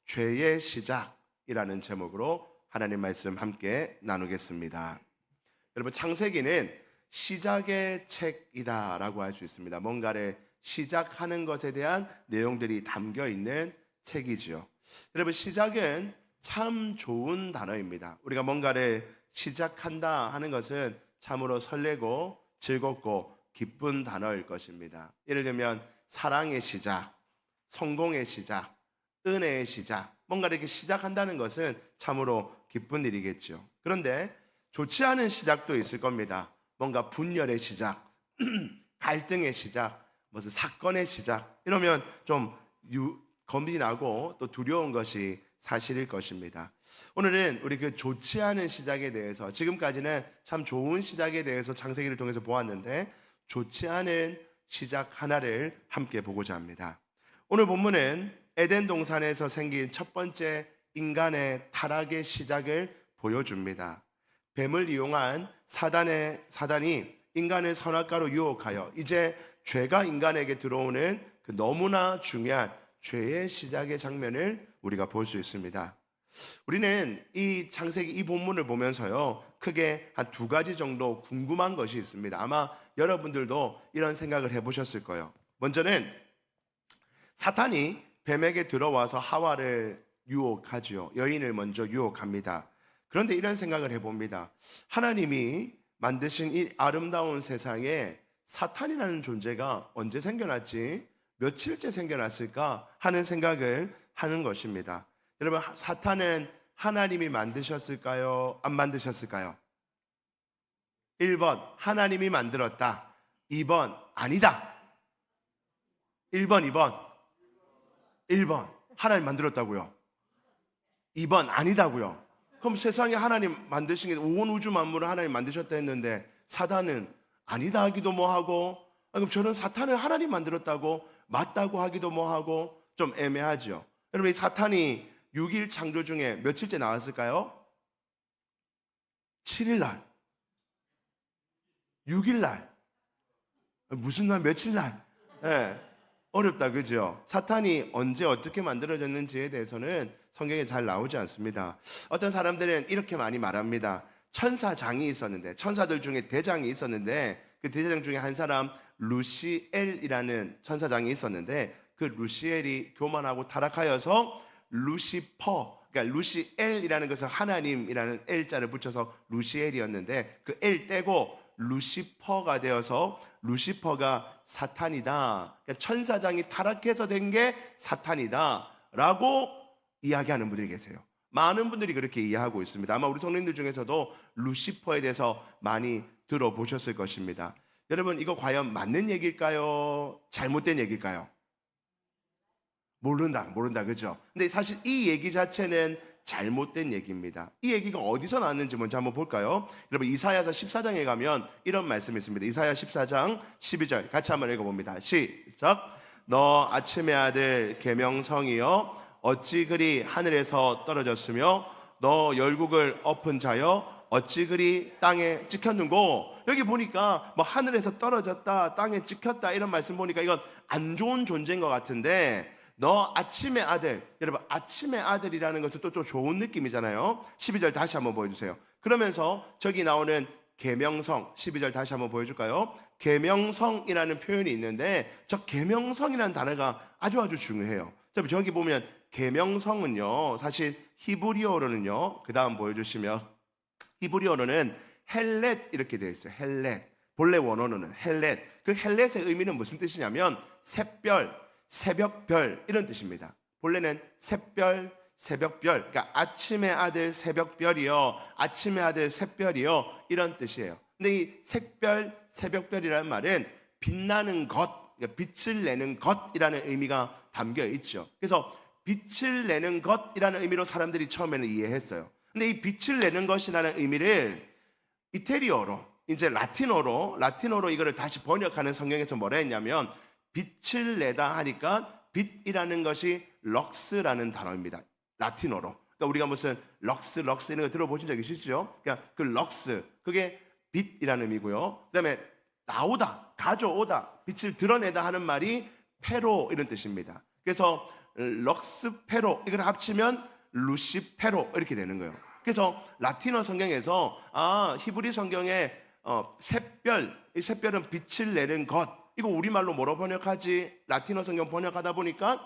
죄의 시작이라는 제목으로 하나님 말씀 함께 나누겠습니다. 여러분, 창세기는 시작의 책이다라고 할 수 있습니다. 뭔가를 시작하는 것에 대한 내용들이 담겨 있는 책이지요. 여러분, 시작은 참 좋은 단어입니다. 우리가 뭔가를 시작한다 하는 것은 참으로 설레고 즐겁고 기쁜 단어일 것입니다. 예를 들면 사랑의 시작, 성공의 시작, 은혜의 시작, 뭔가를 이렇게 시작한다는 것은 참으로 기쁜 일이겠죠. 그런데 좋지 않은 시작도 있을 겁니다. 뭔가 분열의 시작, 갈등의 시작, 무슨 사건의 시작, 이러면 좀 겁이 나고 또 두려운 것이 사실일 것입니다. 오늘은 우리 그 좋지 않은 시작에 대해서, 지금까지는 참 좋은 시작에 대해서 창세기를 통해서 보았는데 좋지 않은 시작 하나를 함께 보고자 합니다. 오늘 본문은 에덴 동산에서 생긴 첫 번째 인간의 타락의 시작을 보여줍니다. 뱀을 이용한 사단이 인간을 선악과로 유혹하여 이제 죄가 인간에게 들어오는 그 너무나 중요한 죄의 시작의 장면을 우리가 볼 수 있습니다. 우리는 이 창세기 이 본문을 보면서요, 크게 한 두 가지 정도 궁금한 것이 있습니다. 아마 여러분들도 이런 생각을 해보셨을 거예요. 먼저는 사탄이 뱀에게 들어와서 하와를 유혹하지요. 여인을 먼저 유혹합니다. 그런데 이런 생각을 해봅니다. 하나님이 만드신 이 아름다운 세상에 사탄이라는 존재가 언제 생겨났지? 며칠째 생겨났을까? 하는 생각을 하는 것입니다. 여러분, 사탄은 하나님이 만드셨을까요? 안 만드셨을까요? 1번 하나님이 만들었다, 2번 아니다. 1번 2번 1번 하나님 만들었다고요, 2번 아니다고요. 그럼 세상에 하나님 만드신 게 온 우주 만물을 하나님 만드셨다 했는데 사단은 아니다 하기도 뭐하고, 그럼 저는 사탄을 하나님 만들었다고 맞다고 하기도 뭐하고 좀 애매하죠. 여러분, 이 사탄이 6일 창조 중에 며칠째 나왔을까요? 7일 날, 6일 날, 무슨 날, 며칠 날? 네, 어렵다, 그죠? 사탄이 언제 어떻게 만들어졌는지에 대해서는 성경에 잘 나오지 않습니다. 어떤 사람들은 이렇게 많이 말합니다. 천사장이 있었는데, 천사들 중에 대장이 있었는데, 그 대장 중에 한 사람 루시엘이라는 천사장이 있었는데, 그 루시엘이 교만하고 타락하여서 루시퍼, 그러니까 루시엘이라는 것은 하나님이라는 L자를 붙여서 루시엘이었는데 그 L 떼고 루시퍼가 되어서 루시퍼가 사탄이다, 그러니까 천사장이 타락해서 된 게 사탄이다 라고 이야기하는 분들이 계세요. 많은 분들이 그렇게 이해하고 있습니다. 아마 우리 성도님들 중에서도 루시퍼에 대해서 많이 들어보셨을 것입니다. 여러분, 이거 과연 맞는 얘기일까요? 잘못된 얘기일까요? 모른다, 그죠? 근데 사실 이 얘기 자체는 잘못된 얘기입니다. 이 얘기가 어디서 나왔는지 먼저 한번 볼까요? 여러분, 이사야서 14장에 가면 이런 말씀이 있습니다. 이사야 14장 12절 같이 한번 읽어봅니다. 시작. 너 아침의 아들 계명성이여 어찌 그리 하늘에서 떨어졌으며 너 열국을 엎은 자여 어찌 그리 땅에 찍혔는고. 여기 보니까 뭐 하늘에서 떨어졌다, 땅에 찍혔다 이런 말씀 보니까 이건 안 좋은 존재인 것 같은데, 너 아침의 아들, 여러분 아침의 아들이라는 것은 또 좀 좋은 느낌이잖아요. 12절 다시 한번 보여주세요. 그러면서 저기 나오는 계명성, 12절 다시 한번 보여줄까요? 계명성이라는 표현이 있는데 저 계명성이라는 단어가 아주 중요해요. 저기 보면 계명성은요, 사실 히브리어로는요, 그 다음 보여주시면 히브리어로는 헬렛 이렇게 되어 있어요. 헬렛. 본래 원어로는 헬렛. 그 헬렛의 의미는 무슨 뜻이냐면 샛별, 새벽별 이런 뜻입니다. 본래는 샛별, 새벽별, 그러니까 아침의 아들 새벽별이요, 아침의 아들 샛별이요 이런 뜻이에요. 근데 이 샛별, 새벽별이라는 말은 빛나는 것, 그러니까 빛을 내는 것이라는 의미가 담겨 있죠. 그래서 빛을 내는 것이라는 의미로 사람들이 처음에는 이해했어요. 근데 이 빛을 내는 것이라는 의미를 이태리어로, 이제 라틴어로 이거를 다시 번역하는 성경에서 뭐라 했냐면 빛을 내다 하니까 빛이라는 것이 럭스라는 단어입니다. 라틴어로. 그러니까 우리가 무슨 럭스 이런 거 들어보신 적 있으시죠? 그러니까 그 럭스, 그게 빛이라는 의미고요. 그다음에 나오다, 가져오다, 빛을 드러내다 하는 말이 페로 이런 뜻입니다. 그래서 럭스페로 이걸 합치면 루시페로 이렇게 되는 거예요. 그래서 라틴어 성경에서 히브리 성경에 샛별, 이 샛별은 빛을 내는 것, 이거 우리말로 뭐로 번역하지? 라틴어 성경 번역하다 보니까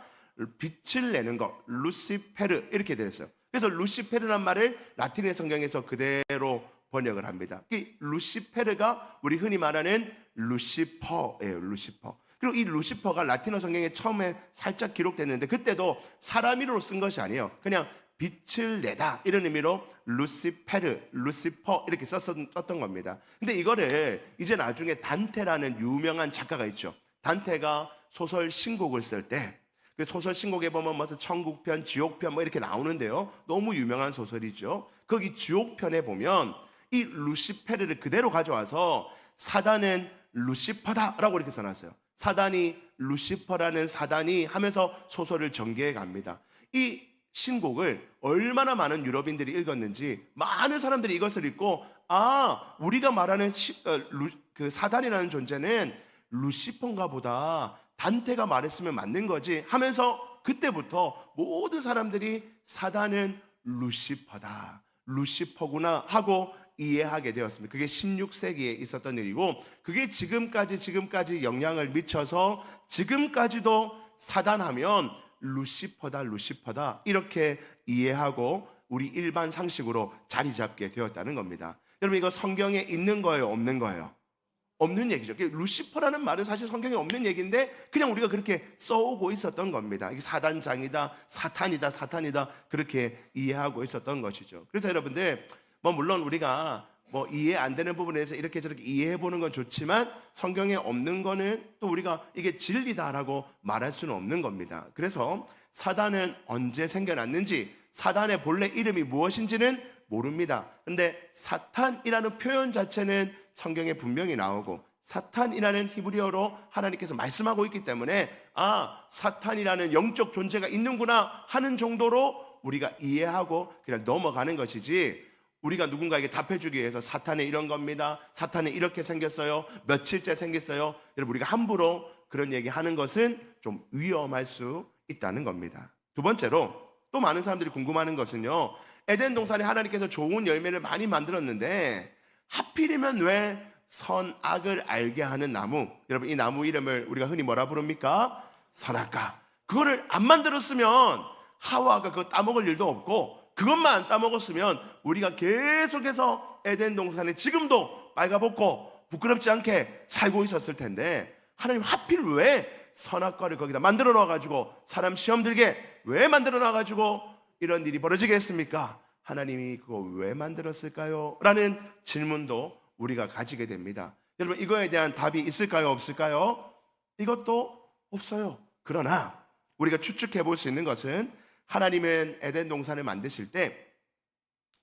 빛을 내는 것, 루시페르 이렇게 되었어요. 그래서 루시페르란 말을 라틴어 성경에서 그대로 번역을 합니다. 이 루시페르가 우리 흔히 말하는 루시퍼예요. 루시퍼. 그리고 이 루시퍼가 라틴어 성경에 처음에 살짝 기록됐는데 그때도 사람 이름으로 쓴 것이 아니에요. 그냥 빛을 내다 이런 의미로 루시페르, 루시퍼 이렇게 썼던 겁니다. 근데 이거를 이제 나중에 단테라는 유명한 작가가 있죠. 단테가 소설 신곡을 쓸 때 그 소설 신곡에 보면 무슨 천국편, 지옥편 뭐 이렇게 나오는데요. 너무 유명한 소설이죠. 거기 지옥편에 보면 이 루시페르를 그대로 가져와서 사단은 루시퍼다라고 이렇게 써놨어요. 사단이 루시퍼라는 사단이 하면서 소설을 전개해 갑니다. 이 신곡을 얼마나 많은 유럽인들이 읽었는지 많은 사람들이 이것을 읽고 우리가 말하는 그 사단이라는 존재는 루시퍼인가 보다, 단테가 말했으면 맞는 거지 하면서 그때부터 모든 사람들이 사단은 루시퍼다, 루시퍼구나 하고 이해하게 되었습니다. 그게 16세기에 있었던 일이고 그게 지금까지 영향을 미쳐서 지금까지도 사단하면 루시퍼다, 루시퍼다 이렇게 이해하고 우리 일반 상식으로 자리 잡게 되었다는 겁니다. 여러분 이거 성경에 있는 거예요, 없는 거예요? 없는 얘기죠. 루시퍼라는 말은 사실 성경에 없는 얘기인데 그냥 우리가 그렇게 써오고 있었던 겁니다. 이게 사단장이다, 사탄이다 그렇게 이해하고 있었던 것이죠. 그래서 여러분들 물론 우리가 이해 안 되는 부분에 대해서 이렇게 저렇게 이해해 보는 건 좋지만 성경에 없는 거는 또 우리가 이게 진리다라고 말할 수는 없는 겁니다. 그래서 사단은 언제 생겨났는지, 사단의 본래 이름이 무엇인지는 모릅니다. 근데 사탄이라는 표현 자체는 성경에 분명히 나오고 사탄이라는 히브리어로 하나님께서 말씀하고 있기 때문에 사탄이라는 영적 존재가 있는구나 하는 정도로 우리가 이해하고 그냥 넘어가는 것이지, 우리가 누군가에게 답해주기 위해서 사탄은 이런 겁니다, 사탄은 이렇게 생겼어요, 며칠째 생겼어요, 여러분 우리가 함부로 그런 얘기하는 것은 좀 위험할 수 있다는 겁니다. 두 번째로 또 많은 사람들이 궁금해하는 것은요, 에덴 동산에 하나님께서 좋은 열매를 많이 만들었는데 하필이면 왜 선악을 알게 하는 나무, 여러분 이 나무 이름을 우리가 흔히 뭐라 부릅니까? 선악과. 그거를 안 만들었으면 하와가 그거 따먹을 일도 없고 그것만 안 따먹었으면 우리가 계속해서 에덴 동산에 지금도 빨가벗고 부끄럽지 않게 살고 있었을 텐데 하나님 하필 왜 선악과를 거기다 만들어 놔가지고 사람 시험 들게 왜 만들어 놔가지고 이런 일이 벌어지게 했습니까? 하나님이 그거 왜 만들었을까요? 라는 질문도 우리가 가지게 됩니다. 여러분 이거에 대한 답이 있을까요? 없을까요? 이것도 없어요. 그러나 우리가 추측해 볼 수 있는 것은 하나님은 에덴 동산을 만드실 때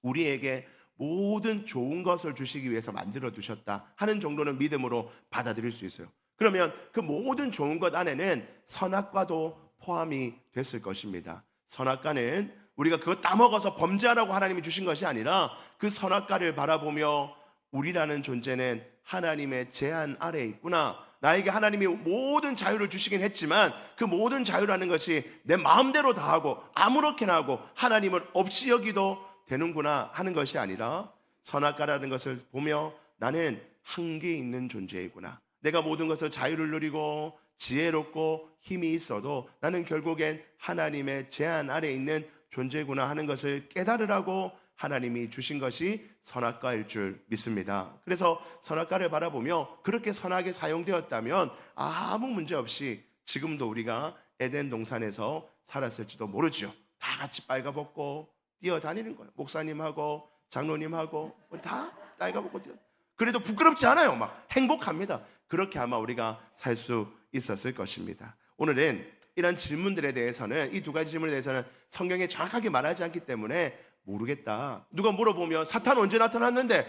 우리에게 모든 좋은 것을 주시기 위해서 만들어 두셨다 하는 정도는 믿음으로 받아들일 수 있어요. 그러면 그 모든 좋은 것 안에는 선악과도 포함이 됐을 것입니다. 선악과는 우리가 그거 따먹어서 범죄하라고 하나님이 주신 것이 아니라 그 선악과를 바라보며 우리라는 존재는 하나님의 제한 아래에 있구나, 나에게 하나님이 모든 자유를 주시긴 했지만 그 모든 자유라는 것이 내 마음대로 다 하고 아무렇게나 하고 하나님을 없이 여기도 되는구나 하는 것이 아니라 선악과라는 것을 보며 나는 한계 있는 존재이구나, 내가 모든 것을 자유를 누리고 지혜롭고 힘이 있어도 나는 결국엔 하나님의 제한 아래에 있는 존재구나 하는 것을 깨달으라고 하나님이 주신 것이 선악과일 줄 믿습니다. 그래서 선악과를 바라보며 그렇게 선하게 사용되었다면 아무 문제 없이 지금도 우리가 에덴 동산에서 살았을지도 모르죠. 다 같이 빨가벗고 뛰어다니는 거예요. 목사님하고 장로님하고 다 빨가벗고 뛰어. 그래도 부끄럽지 않아요. 막 행복합니다. 그렇게 아마 우리가 살 수 있었을 것입니다. 오늘은 이런 질문들에 대해서는, 이 두 가지 질문에 대해서는 성경에 정확하게 말하지 않기 때문에 모르겠다. 누가 물어보면 사탄 언제 나타났는데,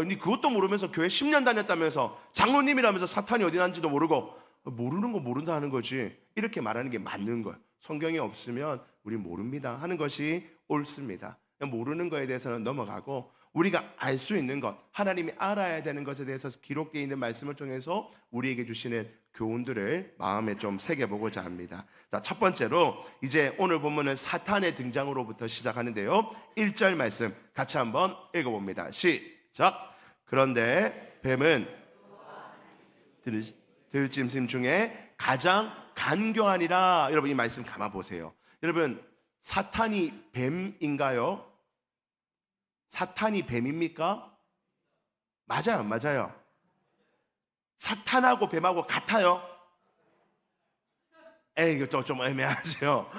니 그것도 모르면서 교회 10년 다녔다면서 장로님이라면서 사탄이 어디 난지도 모르고, 모르는 거 모른다 하는 거지, 이렇게 말하는 게 맞는 거예요. 성경에 없으면 우리 모릅니다 하는 것이 옳습니다. 모르는 거에 대해서는 넘어가고 우리가 알 수 있는 것, 하나님이 알아야 되는 것에 대해서 기록되어 있는 말씀을 통해서 우리에게 주시는 교훈들을 마음에 좀 새겨보고자 합니다. 자, 첫 번째로 이제 오늘 본문은 사탄의 등장으로부터 시작하는데요. 1절 말씀 같이 한번 읽어봅니다. 시작. 그런데 뱀은 들짐승 중에 가장 간교하니라. 여러분 이 말씀 가만 보세요. 여러분 사탄이 뱀인가요? 사탄이 뱀입니까? 맞아요, 안 맞아요? 사탄하고 뱀하고 같아요? 이거 좀 애매하죠.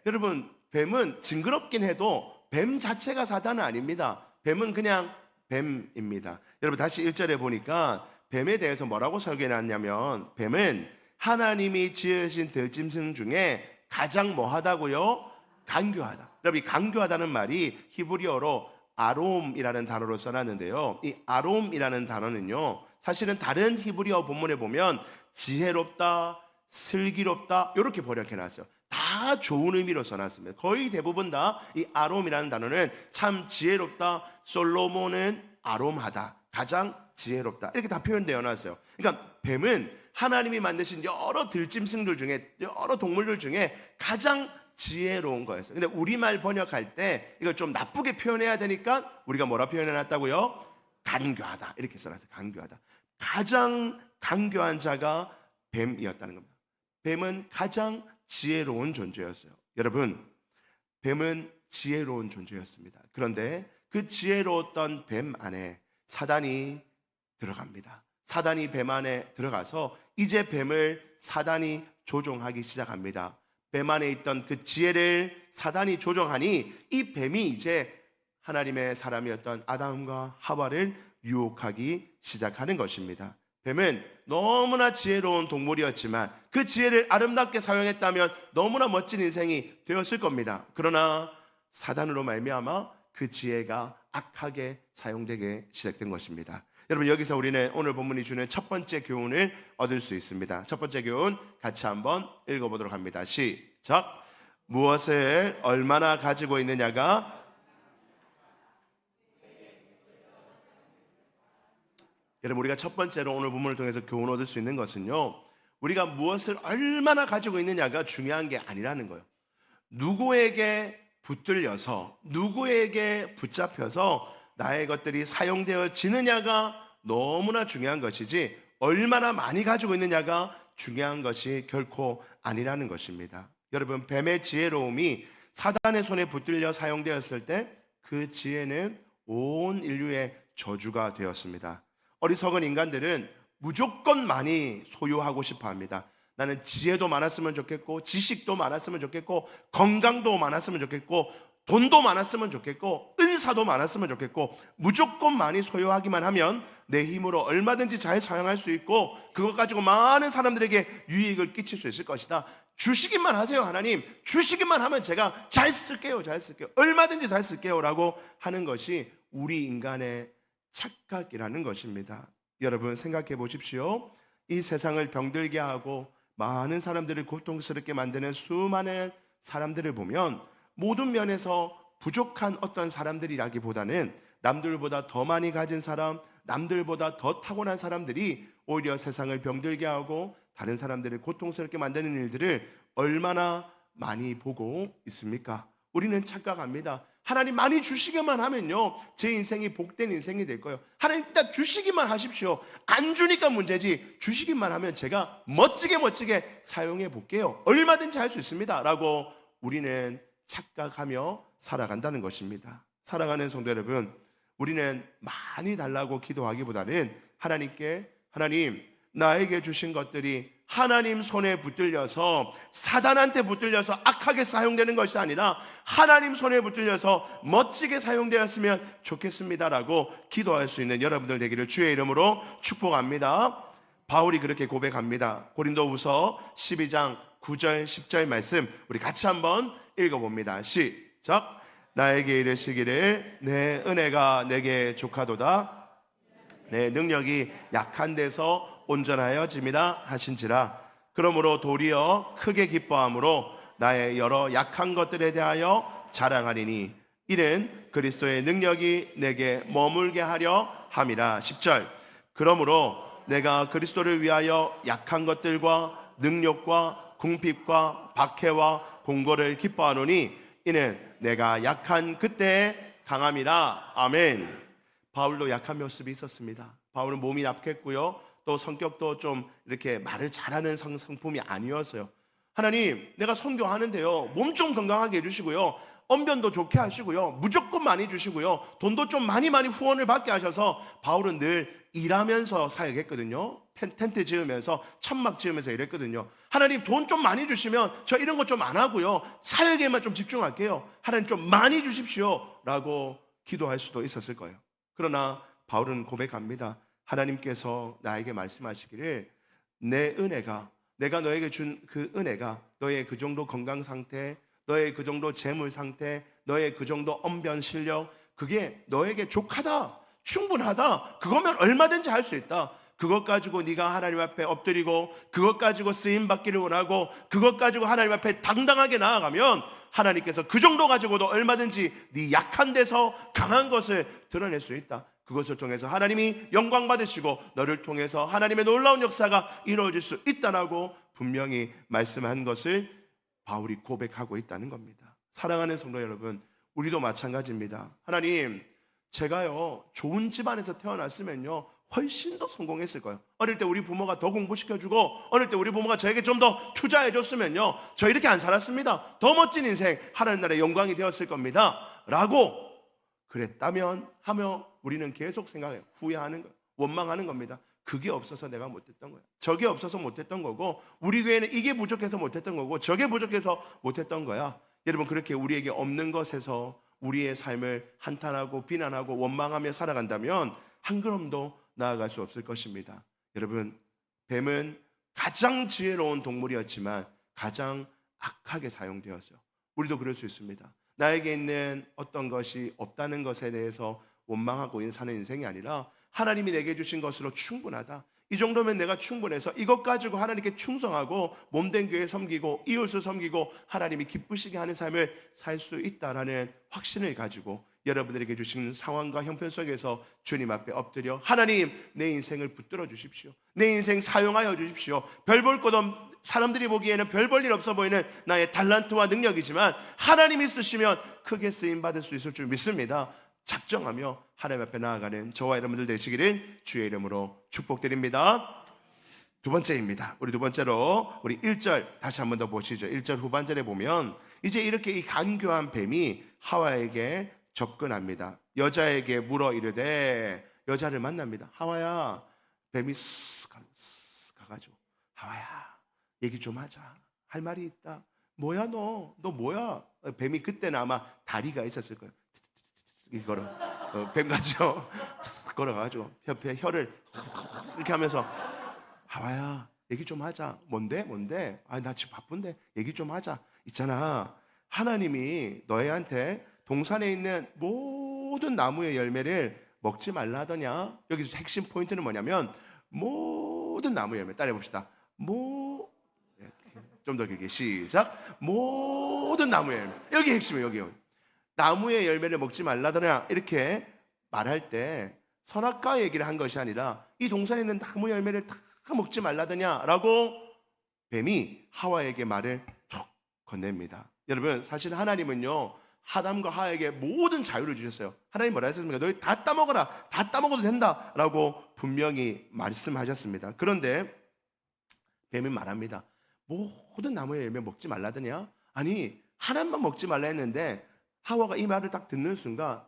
여러분 뱀은 징그럽긴 해도 뱀 자체가 사탄은 아닙니다. 뱀은 그냥 뱀입니다. 여러분 다시 1절에 보니까 뱀에 대해서 뭐라고 설계해놨냐면 뱀은 하나님이 지으신 들짐승 중에 가장 뭐하다고요? 간교하다. 여러분 이 간교하다는 말이 히브리어로 아롬이라는 단어로 써놨는데요. 이 아롬이라는 단어는요 사실은 다른 히브리어 본문에 보면 지혜롭다, 슬기롭다 이렇게 번역해놨어요. 다 좋은 의미로 써놨습니다. 거의 대부분 다 이 아롬이라는 단어는 참 지혜롭다, 솔로몬은 아롬하다, 가장 지혜롭다 이렇게 다 표현되어 놨어요. 그러니까 뱀은 하나님이 만드신 여러 들짐승들 중에 여러 동물들 중에 가장 지혜로운 거였어요. 근데 우리말 번역할 때 이걸 좀 나쁘게 표현해야 되니까 우리가 뭐라 표현해놨다고요? 간교하다 이렇게 써놨어요. 간교하다. 가장 간교한 자가 뱀이었다는 겁니다. 뱀은 가장 지혜로운 존재였어요. 여러분 뱀은 지혜로운 존재였습니다. 그런데 그 지혜로웠던 뱀 안에 사단이 들어갑니다. 사단이 뱀 안에 들어가서 이제 뱀을 사단이 조종하기 시작합니다. 뱀 안에 있던 그 지혜를 사단이 조종하니 이 뱀이 이제 하나님의 사람이었던 아담과 하와를 유혹하기 시작하는 것입니다. 뱀은 너무나 지혜로운 동물이었지만 그 지혜를 아름답게 사용했다면 너무나 멋진 인생이 되었을 겁니다. 그러나 사단으로 말미암아 그 지혜가 악하게 사용되게 시작된 것입니다. 여러분 여기서 우리는 오늘 본문이 주는 첫 번째 교훈을 얻을 수 있습니다. 첫 번째 교훈 같이 한번 읽어보도록 합니다. 시작. 무엇을 얼마나 가지고 있느냐가 여러분 우리가 첫 번째로 오늘 본문을 통해서 교훈 얻을 수 있는 것은요 우리가 무엇을 얼마나 가지고 있느냐가 중요한 게 아니라는 거예요. 누구에게 붙들려서 누구에게 붙잡혀서 나의 것들이 사용되어지느냐가 너무나 중요한 것이지 얼마나 많이 가지고 있느냐가 중요한 것이 결코 아니라는 것입니다. 여러분 뱀의 지혜로움이 사단의 손에 붙들려 사용되었을 때 그 지혜는 온 인류의 저주가 되었습니다. 어리석은 인간들은 무조건 많이 소유하고 싶어 합니다. 나는 지혜도 많았으면 좋겠고 지식도 많았으면 좋겠고 건강도 많았으면 좋겠고 돈도 많았으면 좋겠고 은사도 많았으면 좋겠고 무조건 많이 소유하기만 하면 내 힘으로 얼마든지 잘 사용할 수 있고 그것 가지고 많은 사람들에게 유익을 끼칠 수 있을 것이다. 주시기만 하세요. 하나님 주시기만 하면 제가 잘 쓸게요. 얼마든지 잘 쓸게요 라고 하는 것이 우리 인간의 착각이라는 것입니다. 여러분 생각해 보십시오. 이 세상을 병들게 하고 많은 사람들을 고통스럽게 만드는 수많은 사람들을 보면 모든 면에서 부족한 어떤 사람들이라기보다는 남들보다 더 많이 가진 사람, 남들보다 더 타고난 사람들이 오히려 세상을 병들게 하고 다른 사람들을 고통스럽게 만드는 일들을 얼마나 많이 보고 있습니까? 우리는 착각합니다. 하나님 많이 주시기만 하면요 제 인생이 복된 인생이 될 거예요. 하나님 일단 주시기만 하십시오. 안 주니까 문제지 주시기만 하면 제가 멋지게 사용해 볼게요. 얼마든지 할 수 있습니다 라고 우리는 착각하며 살아간다는 것입니다. 사랑하는 성도 여러분, 우리는 많이 달라고 기도하기보다는 하나님께 하나님 나에게 주신 것들이 하나님 손에 붙들려서 사단한테 붙들려서 악하게 사용되는 것이 아니라 하나님 손에 붙들려서 멋지게 사용되었으면 좋겠습니다라고 기도할 수 있는 여러분들 되기를 주의 이름으로 축복합니다. 바울이 그렇게 고백합니다. 고린도후서 12장 9절 10절 말씀 우리 같이 한번 읽어봅니다. 시작. 나에게 이르시기를 내 은혜가 내게 족하도다 내 능력이 약한 데서 온전하여짐이라 하신지라. 그러므로 도리어 크게 기뻐함으로 나의 여러 약한 것들에 대하여 자랑하리니 이는 그리스도의 능력이 내게 머물게 하려 함이라. 10절. 그러므로 내가 그리스도를 위하여 약한 것들과 능력과 궁핍과 박해와 공고를 기뻐하노니 이는 내가 약한 그때의 강함이라. 아멘. 바울도 약한 모습이 있었습니다. 바울은 몸이 약했고요, 또 성격도 좀 이렇게 말을 잘하는 성품이 아니었어요. 하나님, 내가 선교하는데요, 몸 좀 건강하게 해주시고요, 언변도 좋게 하시고요, 무조건 많이 주시고요, 돈도 좀 많이 후원을 받게 하셔서 바울은 늘 일하면서 사역했거든요. 텐트 지으면서 천막 지으면서 일했거든요. 하나님, 돈 좀 많이 주시면 저 이런 거 좀 안 하고요, 사역에만 좀 집중할게요. 하나님 좀 많이 주십시오 라고 기도할 수도 있었을 거예요. 그러나 바울은 고백합니다. 하나님께서 나에게 말씀하시기를 내 은혜가, 내가 너에게 준 그 은혜가, 너의 그 정도 건강 상태, 너의 그 정도 재물 상태, 너의 그 정도 언변 실력, 그게 너에게 족하다, 충분하다, 그거면 얼마든지 할 수 있다. 그것 가지고 네가 하나님 앞에 엎드리고, 그것 가지고 쓰임 받기를 원하고, 그것 가지고 하나님 앞에 당당하게 나아가면 하나님께서 그 정도 가지고도 얼마든지 네 약한 데서 강한 것을 드러낼 수 있다. 그것을 통해서 하나님이 영광 받으시고 너를 통해서 하나님의 놀라운 역사가 이루어질 수 있다라고 분명히 말씀한 것을 바울이 고백하고 있다는 겁니다. 사랑하는 성도 여러분, 우리도 마찬가지입니다. 하나님, 제가요 좋은 집안에서 태어났으면요 훨씬 더 성공했을 거예요. 어릴 때 우리 부모가 더 공부시켜주고, 어릴 때 우리 부모가 저에게 좀 더 투자해줬으면요 저 이렇게 안 살았습니다. 더 멋진 인생, 하나님 나라의 영광이 되었을 겁니다 라고 그랬다면 하며 우리는 계속 생각해요. 후회하는 거예요. 원망하는 겁니다. 그게 없어서 내가 못했던 거야, 저게 없어서 못했던 거고, 우리 교회는 이게 부족해서 못했던 거고, 저게 부족해서 못했던 거야. 여러분, 그렇게 우리에게 없는 것에서 우리의 삶을 한탄하고 비난하고 원망하며 살아간다면 한 걸음도 나아갈 수 없을 것입니다. 여러분, 뱀은 가장 지혜로운 동물이었지만 가장 악하게 사용되었어요. 우리도 그럴 수 있습니다. 나에게 있는 어떤 것이 없다는 것에 대해서 원망하고 사는 인생이 아니라 하나님이 내게 주신 것으로 충분하다, 이 정도면 내가 충분해서 이것 가지고 하나님께 충성하고 몸된 교회 섬기고 이웃을 섬기고 하나님이 기쁘시게 하는 삶을 살 수 있다라는 확신을 가지고 여러분들에게 주신 상황과 형편 속에서 주님 앞에 엎드려 하나님, 내 인생을 붙들어 주십시오. 내 인생 사용하여 주십시오. 별 볼 것 없는, 사람들이 보기에는 별 볼 일 없어 보이는 나의 달란트와 능력이지만 하나님이 쓰시면 크게 쓰임받을 수 있을 줄 믿습니다. 작정하며 하나님 앞에 나아가는 저와 여러분들 되시기를 주의 이름으로 축복드립니다. 두 번째입니다. 우리 두 번째로 우리 1절 다시 한 번 더 보시죠. 1절 후반절에 보면 이제 이렇게 이 간교한 뱀이 하와에게 접근합니다. 여자에게 물어 이르되, 여자를 만납니다. 하와야, 뱀이 쓱 가가지고 하와야, 얘기 좀 하자, 할 말이 있다. 뭐야 너 뭐야? 뱀이 그때는 아마 다리가 있었을 거예요. 이거를 뱀 같죠? 걸어가지고 옆에 혀를 이렇게 하면서 하와야, 얘기 좀 하자. 뭔데? 아, 나 지금 바쁜데 얘기 좀 하자. 있잖아, 하나님이 너희한테 동산에 있는 모든 나무의 열매를 먹지 말라 하더냐. 여기서 핵심 포인트는 뭐냐면 모든 나무의 열매. 따라해 봅시다. 좀 더 길게 시작. 모든 나무의 열매. 여기 핵심이에요. 여기 나무의 열매를 먹지 말라더냐 이렇게 말할 때 선악과 얘기를 한 것이 아니라 이 동산에 있는 나무 열매를 다 먹지 말라더냐라고 뱀이 하와에게 말을 툭 건넵니다. 여러분, 사실 하나님은요 아담과 하와에게 모든 자유를 주셨어요. 하나님 뭐라 했습니까? 너희 다 따먹어라, 다 따먹어도 된다라고 분명히 말씀하셨습니다. 그런데 뱀이 말합니다. 모든 나무의 열매 먹지 말라더냐? 아니, 하나만 먹지 말라 했는데 하와가 이 말을 딱 듣는 순간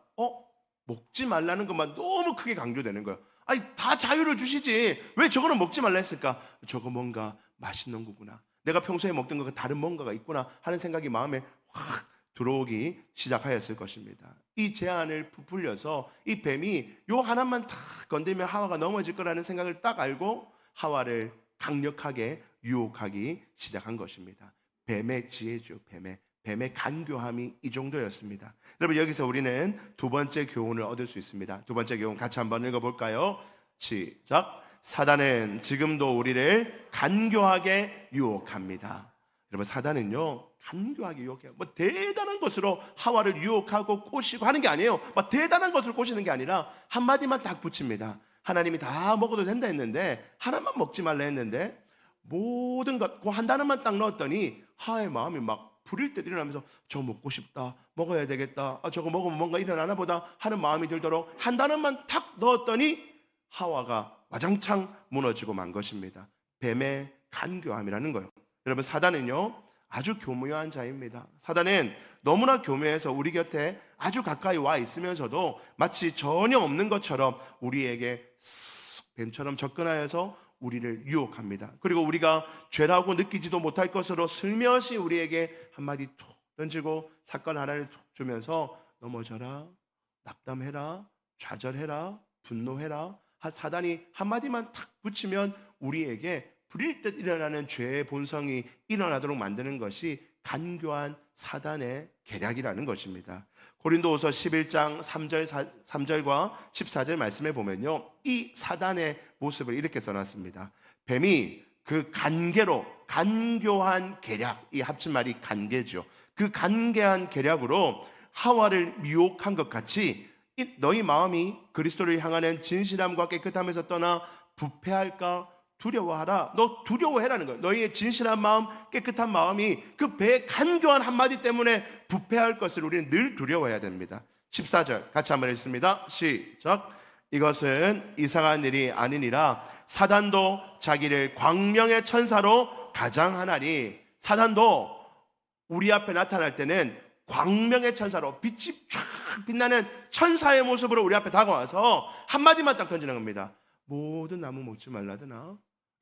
먹지 말라는 것만 너무 크게 강조되는 거예요. 아니, 다 자유를 주시지 왜 저거는 먹지 말라 했을까? 저거 뭔가 맛있는 거구나, 내가 평소에 먹던 것과 다른 뭔가가 있구나 하는 생각이 마음에 확 들어오기 시작하였을 것입니다. 이 제안을 부풀려서 이 뱀이 요 하나만 딱 건들면 하와가 넘어질 거라는 생각을 딱 알고 하와를 강력하게 유혹하기 시작한 것입니다. 뱀의 지혜죠. 뱀의 간교함이 이 정도였습니다. 여러분, 여기서 우리는 두 번째 교훈을 얻을 수 있습니다. 두 번째 교훈 같이 한번 읽어볼까요? 시작. 사단은 지금도 우리를 간교하게 유혹합니다. 여러분, 사단은요 간교하게 유혹해요. 뭐 대단한 것으로 하와를 유혹하고 꼬시고 하는 게 아니에요. 막 대단한 것을 꼬시는 게 아니라 한마디만 딱 붙입니다. 하나님이 다 먹어도 된다 했는데 하나만 먹지 말라 했는데 모든 것 그 한 단어만 딱 넣었더니 하와의 마음이 막 불일 듯 일어나면서 저 먹고 싶다, 먹어야 되겠다, 저거 먹으면 뭔가 일어나나 보다 하는 마음이 들도록 한 단어만 탁 넣었더니 하와가 와장창 무너지고 만 것입니다. 뱀의 간교함이라는 거예요. 여러분, 사단은요 아주 교묘한 자입니다. 사단은 너무나 교묘해서 우리 곁에 아주 가까이 와 있으면서도 마치 전혀 없는 것처럼 우리에게 뱀처럼 접근하여서 우리를 유혹합니다. 그리고 우리가 죄라고 느끼지도 못할 것으로 슬며시 우리에게 한마디 툭 던지고 사건 하나를 툭 주면서 넘어져라, 낙담해라, 좌절해라, 분노해라. 사단이 한마디만 탁 붙이면 우리에게 불일 듯 일어나는 죄의 본성이 일어나도록 만드는 것이 간교한 사단의 계략이라는 것입니다. 고린도후서 11장 3절과 14절 말씀에 보면요, 이 사단의 모습을 이렇게 써놨습니다. 뱀이 그 간계로, 간교한 계략, 이 합친 말이 간계죠. 그 간계한 계략으로 하와를 미혹한 것 같이 너희 마음이 그리스도를 향하는 진실함과 깨끗함에서 떠나 부패할까 두려워하라. 너 두려워해라는 거예요. 너희의 진실한 마음, 깨끗한 마음이 그 배의 간교한 한마디 때문에 부패할 것을 우리는 늘 두려워해야 됩니다. 14절 같이 한번 읽습니다. 시작. 이것은 이상한 일이 아니니라. 사단도 자기를 광명의 천사로 가장하나니. 사단도 우리 앞에 나타날 때는 광명의 천사로 빛이 쫙 빛나는 천사의 모습으로 우리 앞에 다가와서 한마디만 딱 던지는 겁니다. 모든 나무 먹지 말라더나.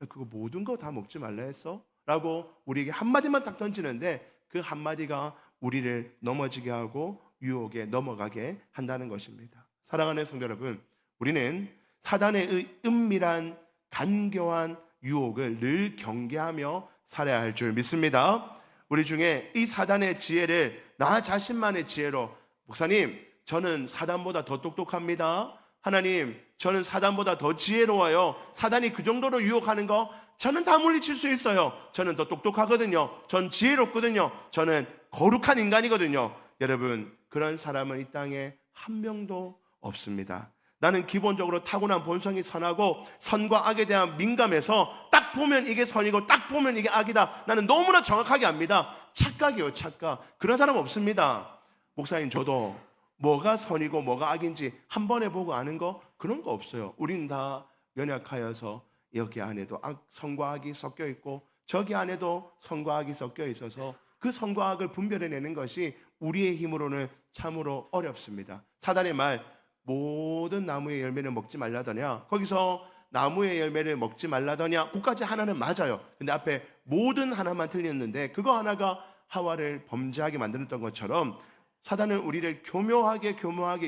그거 모든 거 다 먹지 말라 했어? 라고 우리에게 한마디만 딱 던지는데 그 한마디가 우리를 넘어지게 하고 유혹에 넘어가게 한다는 것입니다. 사랑하는 성도 여러분, 우리는 사단의 은밀한 간교한 유혹을 늘 경계하며 살아야 할 줄 믿습니다. 우리 중에 이 사단의 지혜를 나 자신만의 지혜로, 목사님 저는 사단보다 더 똑똑합니다, 하나님 저는 사단보다 더 지혜로워요, 사단이 그 정도로 유혹하는 거 저는 다 물리칠 수 있어요, 저는 더 똑똑하거든요, 전 지혜롭거든요, 저는 거룩한 인간이거든요. 여러분, 그런 사람은 이 땅에 한 명도 없습니다. 나는 기본적으로 타고난 본성이 선하고 선과 악에 대한 민감해서 딱 보면 이게 선이고 딱 보면 이게 악이다, 나는 너무나 정확하게 압니다. 착각이요, 착각. 그런 사람 없습니다. 목사님, 저도 뭐가 선이고 뭐가 악인지 한 번에 보고 아는 거, 그런 거 없어요. 우린 다 연약하여서 여기 안에도 선과 악이 섞여 있고 저기 안에도 선과 악이 섞여 있어서 그 선과 악을 분별해내는 것이 우리의 힘으로는 참으로 어렵습니다. 사단의 말, 모든 나무의 열매를 먹지 말라더냐, 거기서 나무의 열매를 먹지 말라더냐, 그까지 하나는 맞아요. 근데 앞에 모든 하나만 틀렸는데 그거 하나가 하와를 범죄하게 만들었던 것처럼 사단은 우리를 교묘하게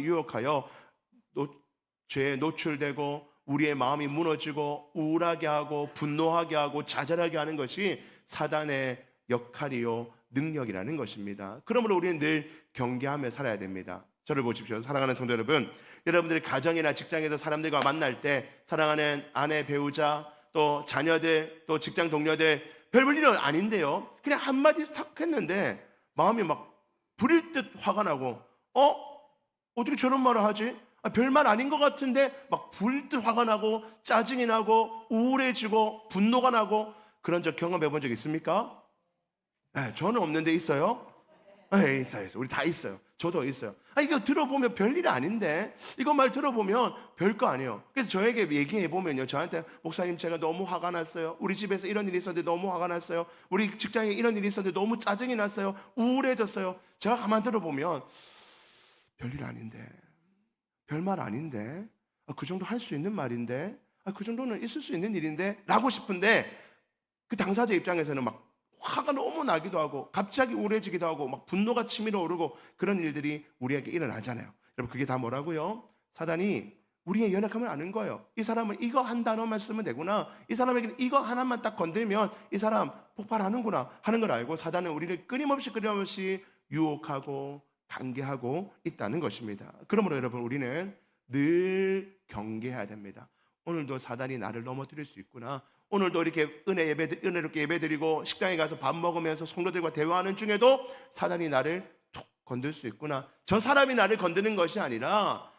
유혹하여 죄에 노출되고 우리의 마음이 무너지고 우울하게 하고 분노하게 하고 좌절하게 하는 것이 사단의 역할이요 능력이라는 것입니다. 그러므로 우리는 늘 경계하며 살아야 됩니다. 저를 보십시오. 사랑하는 성도 여러분, 여러분들이 가정이나 직장에서 사람들과 만날 때 사랑하는 아내, 배우자, 또 자녀들, 또 직장 동료들, 별 일은 아닌데요, 그냥 한마디 싹 했는데 마음이 막 불일 듯 화가 나고 어떻게 저런 말을 하지? 별말 아닌 것 같은데 막 불일 듯 화가 나고 짜증이 나고 우울해지고 분노가 나고, 그런 적 경험해 본 적 있습니까? 저는 없는데 있어요? 있어요. 우리 다 있어요. 저도 있어요. 이거 들어보면 별일 아닌데, 이거 말 들어보면 별거 아니에요. 그래서 저에게 얘기해 보면요, 저한테 목사님 제가 너무 화가 났어요, 우리 집에서 이런 일이 있었는데 너무 화가 났어요, 우리 직장에 이런 일이 있었는데 너무 짜증이 났어요, 우울해졌어요. 제가 가만 들어보면 별일 아닌데, 별말 아닌데, 그 정도 할 수 있는 말인데, 그 정도는 있을 수 있는 일인데 라고 싶은데, 그 당사자 입장에서는 막 화가 너무 나기도 하고 갑자기 우울해지기도 하고 막 분노가 치밀어 오르고, 그런 일들이 우리에게 일어나잖아요. 여러분, 그게 다 뭐라고요? 사단이 우리의 연약함을 아는 거예요. 이 사람은 이거 한 단어만 쓰면 되구나, 이 사람에게는 이거 하나만 딱 건들면 이 사람 폭발하는구나 하는 걸 알고 사단은 우리를 끊임없이 유혹하고 관계하고 있다는 것입니다. 그러므로 여러분, 우리는 늘 경계해야 됩니다. 오늘도 사단이 나를 넘어뜨릴 수 있구나, 오늘도 이렇게 은혜롭게 예배드리고 식당에 가서 밥 먹으면서 성도들과 대화하는 중에도 사단이 나를 톡 건들 수 있구나. 저 사람이 나를 건드는 것이 아니라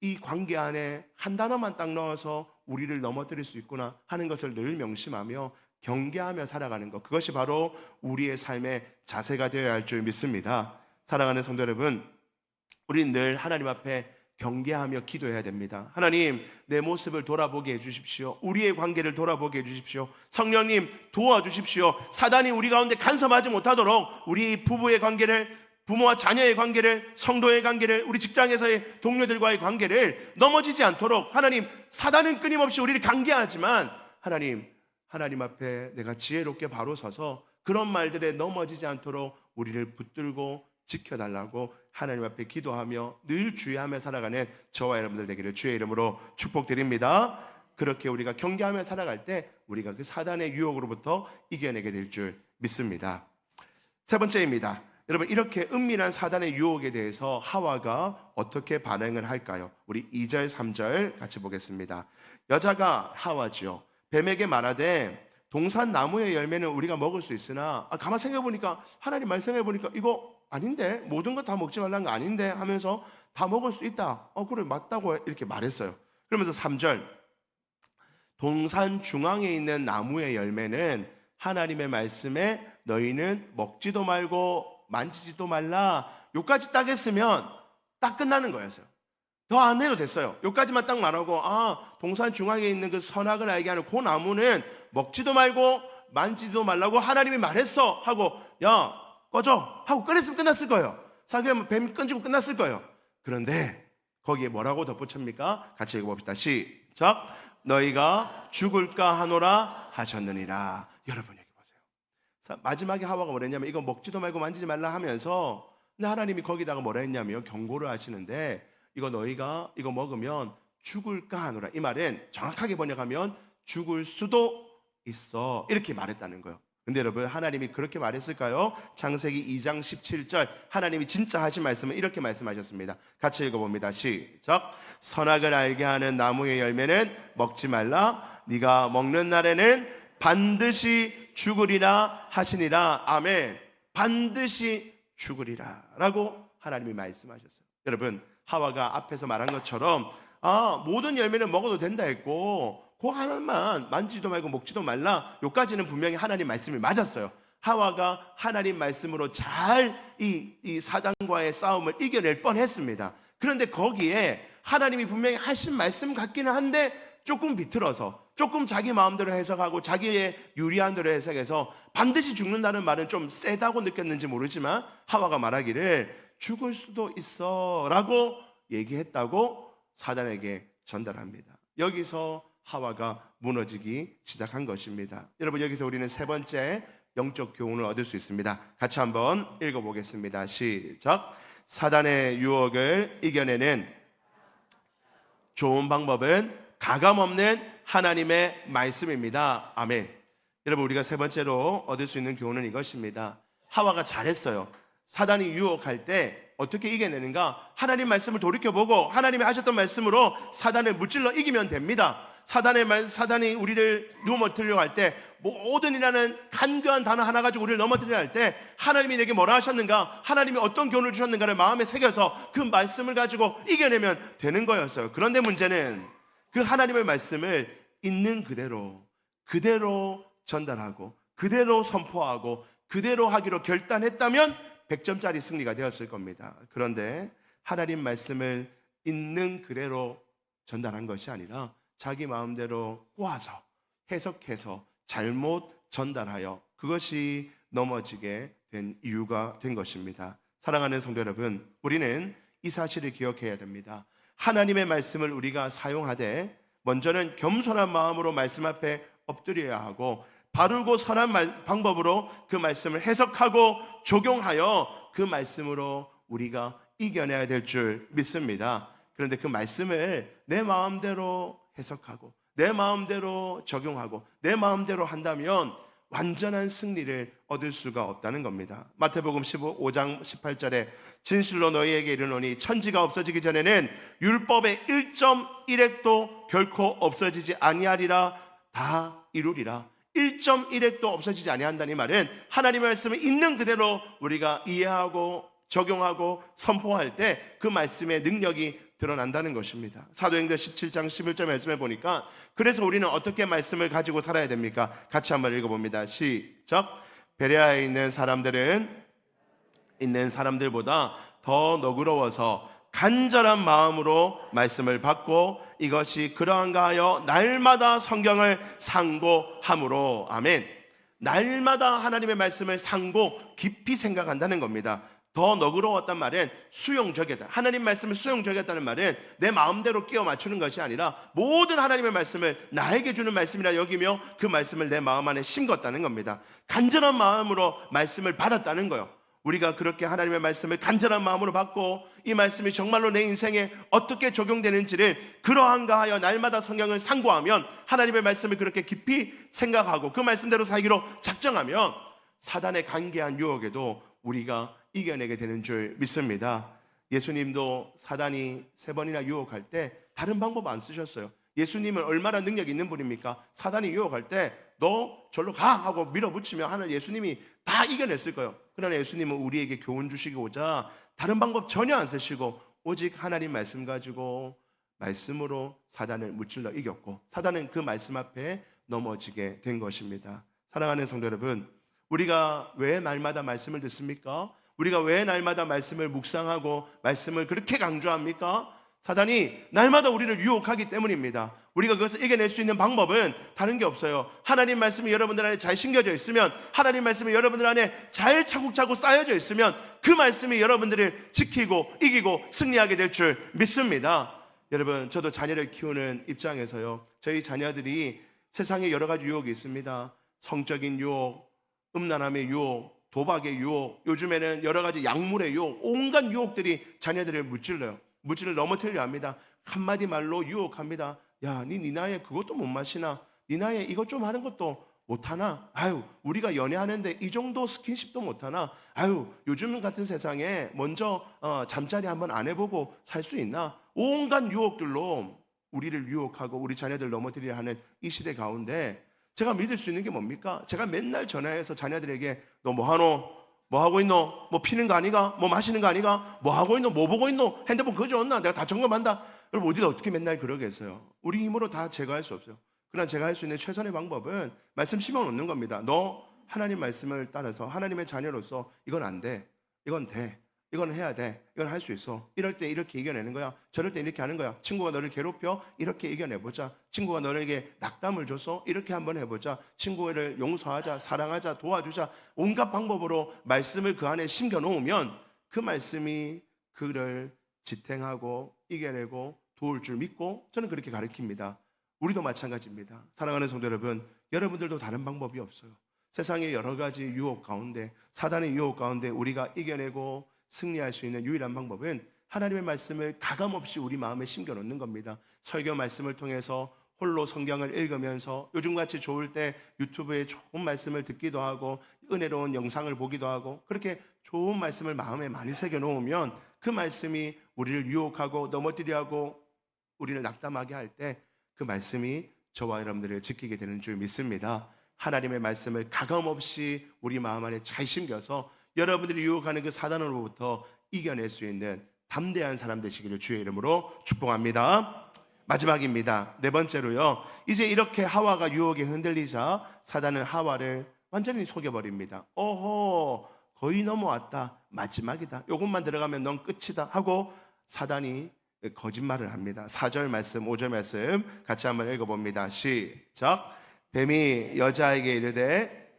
이 관계 안에 한 단어만 딱 넣어서 우리를 넘어뜨릴 수 있구나 하는 것을 늘 명심하며 경계하며 살아가는 것, 그것이 바로 우리의 삶의 자세가 되어야 할 줄 믿습니다. 사랑하는 성도 여러분, 우리는 늘 하나님 앞에 경계하며 기도해야 됩니다. 하나님, 내 모습을 돌아보게 해주십시오. 우리의 관계를 돌아보게 해주십시오. 성령님, 도와주십시오. 사단이 우리 가운데 간섭하지 못하도록 우리 부부의 관계를, 부모와 자녀의 관계를, 성도의 관계를, 우리 직장에서의 동료들과의 관계를 넘어지지 않도록 하나님, 사단은 끊임없이 우리를 강계하지만 하나님 앞에 내가 지혜롭게 바로 서서 그런 말들에 넘어지지 않도록 우리를 붙들고 지켜달라고 하나님 앞에 기도하며 늘 주의하며 살아가는 저와 여러분들 되기를 주의 이름으로 축복드립니다. 그렇게 우리가 경계하며 살아갈 때 우리가 그 사단의 유혹으로부터 이겨내게 될 줄 믿습니다. 세 번째입니다. 여러분, 이렇게 은밀한 사단의 유혹에 대해서 하와가 어떻게 반응을 할까요? 우리 2절 3절 같이 보겠습니다. 여자가 하와지요, 뱀에게 말하되 동산 나무의 열매는 우리가 먹을 수 있으나 가만 생각해보니까, 하나님 말씀해보니까 이거 아닌데, 모든 거 다 먹지 말라는 거 아닌데 하면서 다 먹을 수 있다. 그래, 맞다고 이렇게 말했어요. 그러면서 3절, 동산 중앙에 있는 나무의 열매는 하나님의 말씀에 너희는 먹지도 말고 만지지도 말라. 요까지 딱 했으면 딱 끝나는 거였어요. 더 안 해도 됐어요. 요까지만 딱 말하고, 동산 중앙에 있는 그 선악을 알게 하는 그 나무는 먹지도 말고 만지지도 말라고 하나님이 말했어 하고, 야 꺼져 하고 꺼냈으면 끝났을 거예요. 사귀면 뱀 끈지고 끝났을 거예요. 그런데 거기에 뭐라고 덧붙입니까? 같이 읽어봅시다. 시작. 너희가 죽을까 하노라 하셨느니라. 여러분 여기 보세요. 마지막에 하와가 뭐라 했냐면 이거 먹지도 말고 만지지 말라 하면서, 근데 하나님이 거기다가 뭐라 했냐면 경고를 하시는데, 이거 너희가 이거 먹으면 죽을까 하노라. 이 말은 정확하게 번역하면 죽을 수도 있어, 이렇게 말했다는 거예요. 근데 여러분, 하나님이 그렇게 말했을까요? 창세기 2장 17절 하나님이 진짜 하신 말씀은 이렇게 말씀하셨습니다. 같이 읽어봅니다. 시작. 선악을 알게 하는 나무의 열매는 먹지 말라. 네가 먹는 날에는 반드시 죽으리라 하시니라. 아멘. 반드시 죽으리라 라고 하나님이 말씀하셨어요. 여러분, 하와가 앞에서 말한 것처럼 모든 열매는 먹어도 된다 했고 그 하나만 만지지도 말고 먹지도 말라, 요까지는 분명히 하나님 말씀이 맞았어요. 하와가 하나님 말씀으로 잘 이 사단과의 싸움을 이겨낼 뻔했습니다. 그런데 거기에 하나님이 분명히 하신 말씀 같기는 한데 조금 비틀어서, 조금 자기 마음대로 해석하고 자기의 유리한 대로 해석해서 반드시 죽는다는 말은 좀 세다고 느꼈는지 모르지만 하와가 말하기를 죽을 수도 있어 라고 얘기했다고 사단에게 전달합니다. 여기서 하와가 무너지기 시작한 것입니다. 여러분, 여기서 우리는 세 번째 영적 교훈을 얻을 수 있습니다. 같이 한번 읽어보겠습니다. 시작. 사단의 유혹을 이겨내는 좋은 방법은 가감없는 하나님의 말씀입니다. 아멘. 여러분, 우리가 세 번째로 얻을 수 있는 교훈은 이것입니다. 하와가 잘했어요. 사단이 유혹할 때 어떻게 이겨내는가? 하나님 말씀을 돌이켜보고 하나님이 하셨던 말씀으로 사단을 무찔러 이기면 됩니다. 사단이 우리를 넘어뜨리려고 할 때, 모든이라는 간교한 단어 하나 가지고 우리를 넘어뜨리려 할 때 하나님이 내게 뭐라 하셨는가, 하나님이 어떤 교훈을 주셨는가를 마음에 새겨서 그 말씀을 가지고 이겨내면 되는 거였어요. 그런데 문제는 그 하나님의 말씀을 있는 그대로 전달하고 그대로 선포하고 그대로 하기로 결단했다면 100점짜리 승리가 되었을 겁니다. 그런데 하나님 말씀을 있는 그대로 전달한 것이 아니라 자기 마음대로 꼬아서 해석해서 잘못 전달하여 그것이 넘어지게 된 이유가 된 것입니다. 사랑하는 성도 여러분, 우리는 이 사실을 기억해야 됩니다. 하나님의 말씀을 우리가 사용하되 먼저는 겸손한 마음으로 말씀 앞에 엎드려야 하고, 바르고 선한 방법으로 그 말씀을 해석하고 적용하여 그 말씀으로 우리가 이겨내야 될 줄 믿습니다. 그런데 그 말씀을 내 마음대로 해석하고 내 마음대로 적용하고 내 마음대로 한다면 완전한 승리를 얻을 수가 없다는 겁니다. 마태복음 15장 18절에 진실로 너희에게 이르노니 천지가 없어지기 전에는 율법의 1.1획도 결코 없어지지 아니하리라, 다 이루리라. 1.1획도 없어지지 아니한다는 말은 하나님의 말씀을 있는 그대로 우리가 이해하고 적용하고 선포할 때 그 말씀의 능력이 드러난다는 것입니다. 사도행전 17장 11절 말씀에 보니까 그래서 우리는 어떻게 말씀을 가지고 살아야 됩니까? 같이 한번 읽어봅니다. 시작. 베레아에 있는 사람들보다 더 너그러워서 간절한 마음으로 말씀을 받고 이것이 그러한가 하여 날마다 성경을 상고함으로. 아멘. 날마다 하나님의 말씀을 상고 깊이 생각한다는 겁니다. 더 너그러웠단 말은 수용적이었다. 하나님 말씀을 수용적이었다는 말은 내 마음대로 끼워 맞추는 것이 아니라 모든 하나님의 말씀을 나에게 주는 말씀이라 여기며 그 말씀을 내 마음 안에 심겼다는 겁니다. 간절한 마음으로 말씀을 받았다는 거예요. 우리가 그렇게 하나님의 말씀을 간절한 마음으로 받고 이 말씀이 정말로 내 인생에 어떻게 적용되는지를 그러한가 하여 날마다 성경을 상고하면, 하나님의 말씀을 그렇게 깊이 생각하고 그 말씀대로 살기로 작정하면 사단의 간계한 유혹에도 우리가 이겨내게 되는 줄 믿습니다. 예수님도 사단이 3번이나 유혹할 때 다른 방법 안 쓰셨어요. 예수님은 얼마나 능력 있는 분입니까? 사단이 유혹할 때 너 절로 가 하고 밀어붙이면 하는 예수님이 다 이겨냈을 거예요. 그러나 예수님은 우리에게 교훈 주시고자 다른 방법 전혀 안 쓰시고 오직 하나님 말씀 가지고 말씀으로 사단을 무찔러 이겼고, 사단은 그 말씀 앞에 넘어지게 된 것입니다. 사랑하는 성도 여러분, 우리가 왜 날마다 말씀을 듣습니까? 우리가 왜 날마다 말씀을 묵상하고 말씀을 그렇게 강조합니까? 사단이 날마다 우리를 유혹하기 때문입니다. 우리가 그것을 이겨낼 수 있는 방법은 다른 게 없어요. 하나님 말씀이 여러분들 안에 잘 심겨져 있으면, 하나님 말씀이 여러분들 안에 잘 차곡차곡 쌓여져 있으면 그 말씀이 여러분들을 지키고 이기고 승리하게 될 줄 믿습니다. 여러분, 저도 자녀를 키우는 입장에서요, 저희 자녀들이 세상에 여러 가지 유혹이 있습니다. 성적인 유혹, 음란함의 유혹, 도박의 유혹, 요즘에는 여러 가지 약물의 유혹, 온갖 유혹들이 자녀들을 무찌를 넘어뜨리려 합니다. 한마디 말로 유혹합니다. 야, 네 나이에 그것도 못 마시나? 네 나이에 이것 좀 하는 것도 못하나? 아유, 우리가 연애하는데 이 정도 스킨십도 못하나? 아유, 요즘 같은 세상에 먼저 잠자리 한번 안 해보고 살 수 있나? 온갖 유혹들로 우리를 유혹하고 우리 자녀들 넘어뜨리려 하는 이 시대 가운데 제가 믿을 수 있는 게 뭡니까? 제가 맨날 전화해서 자녀들에게 너 뭐 하노? 뭐 하고 있노? 뭐 피는 거 아니가? 뭐 마시는 거 아니가? 뭐 하고 있노? 뭐 보고 있노? 핸드폰 그거 줬나? 내가 다 점검한다. 여러분, 우리가 어떻게 맨날 그러겠어요? 우리 힘으로 다 제거할 수 없어요. 그러나 제가 할 수 있는 최선의 방법은 말씀 심어놓는 겁니다. 너 하나님 말씀을 따라서 하나님의 자녀로서 이건 안 돼, 이건 돼, 이건 해야 돼, 이건 할 수 있어. 이럴 때 이렇게 이겨내는 거야. 저럴 때 이렇게 하는 거야. 친구가 너를 괴롭혀? 이렇게 이겨내보자. 친구가 너에게 낙담을 줬어? 이렇게 한번 해보자. 친구를 용서하자, 사랑하자, 도와주자. 온갖 방법으로 말씀을 그 안에 심겨놓으면 그 말씀이 그를 지탱하고 이겨내고 도울 줄 믿고 저는 그렇게 가르칩니다. 우리도 마찬가지입니다. 사랑하는 성도 여러분, 여러분들도 다른 방법이 없어요. 세상의 여러 가지 유혹 가운데, 사단의 유혹 가운데 우리가 이겨내고 승리할 수 있는 유일한 방법은 하나님의 말씀을 가감없이 우리 마음에 심겨놓는 겁니다. 설교 말씀을 통해서 홀로 성경을 읽으면서 요즘같이 좋을 때 유튜브에 좋은 말씀을 듣기도 하고 은혜로운 영상을 보기도 하고, 그렇게 좋은 말씀을 마음에 많이 새겨놓으면 그 말씀이 우리를 유혹하고 넘어뜨리려 하고 우리를 낙담하게 할 때 그 말씀이 저와 여러분들을 지키게 되는 줄 믿습니다. 하나님의 말씀을 가감없이 우리 마음 안에 잘 심겨서 여러분들이 유혹하는 그 사단으로부터 이겨낼 수 있는 담대한 사람 되시기를 주의 이름으로 축복합니다. 마지막입니다. 4번째로요, 이제 이렇게 하와가 유혹에 흔들리자 사단은 하와를 완전히 속여버립니다. 오호, 거의 넘어왔다, 마지막이다, 요것만 들어가면 넌 끝이다 하고 사단이 거짓말을 합니다. 4절 말씀, 5절 말씀 같이 한번 읽어봅니다. 시작. 뱀이 여자에게 이르되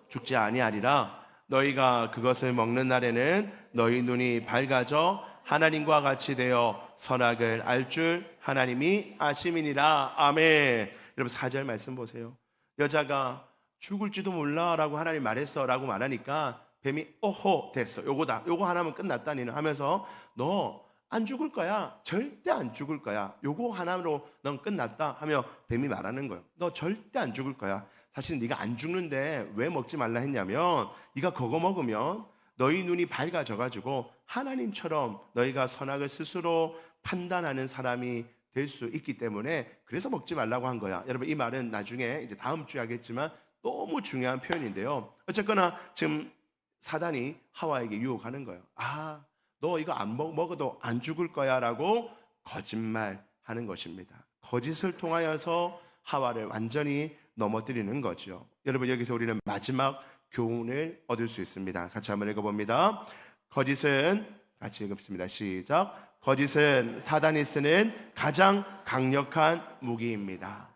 죽지 아니하리라. 너희가 그것을 먹는 날에는 너희 눈이 밝아져 하나님과 같이 되어 선악을 알 줄 하나님이 아심이니라. 아멘. 여러분, 4절 말씀 보세요. 여자가 죽을지도 몰라 라고 하나님 말했어 라고 말하니까 뱀이 오호, 됐어, 요거다, 요거 하나면 끝났다 니는 하면서 너 안 죽을 거야, 절대 안 죽을 거야, 요거 하나로 넌 끝났다 하며 뱀이 말하는 거예요. 너 절대 안 죽을 거야. 사실 네가 안 죽는데 왜 먹지 말라 했냐면, 네가 그거 먹으면 너희 눈이 밝아져가지고 하나님처럼 너희가 선악을 스스로 판단하는 사람이 될 수 있기 때문에 그래서 먹지 말라고 한 거야. 여러분, 이 말은 나중에 이제 다음 주에 하겠지만 너무 중요한 표현인데요. 어쨌거나 지금 사단이 하와에게 유혹하는 거예요. 아, 너 이거 안 먹어도 안 죽을 거야 라고 거짓말하는 것입니다. 거짓을 통하여서 하와를 완전히 넘어뜨리는 거죠. 여러분, 여기서 우리는 마지막 교훈을 얻을 수 있습니다. 같이 한번 읽어봅니다. 거짓은, 같이 읽습니다. 시작. 거짓은 사단이 쓰는 가장 강력한 무기입니다.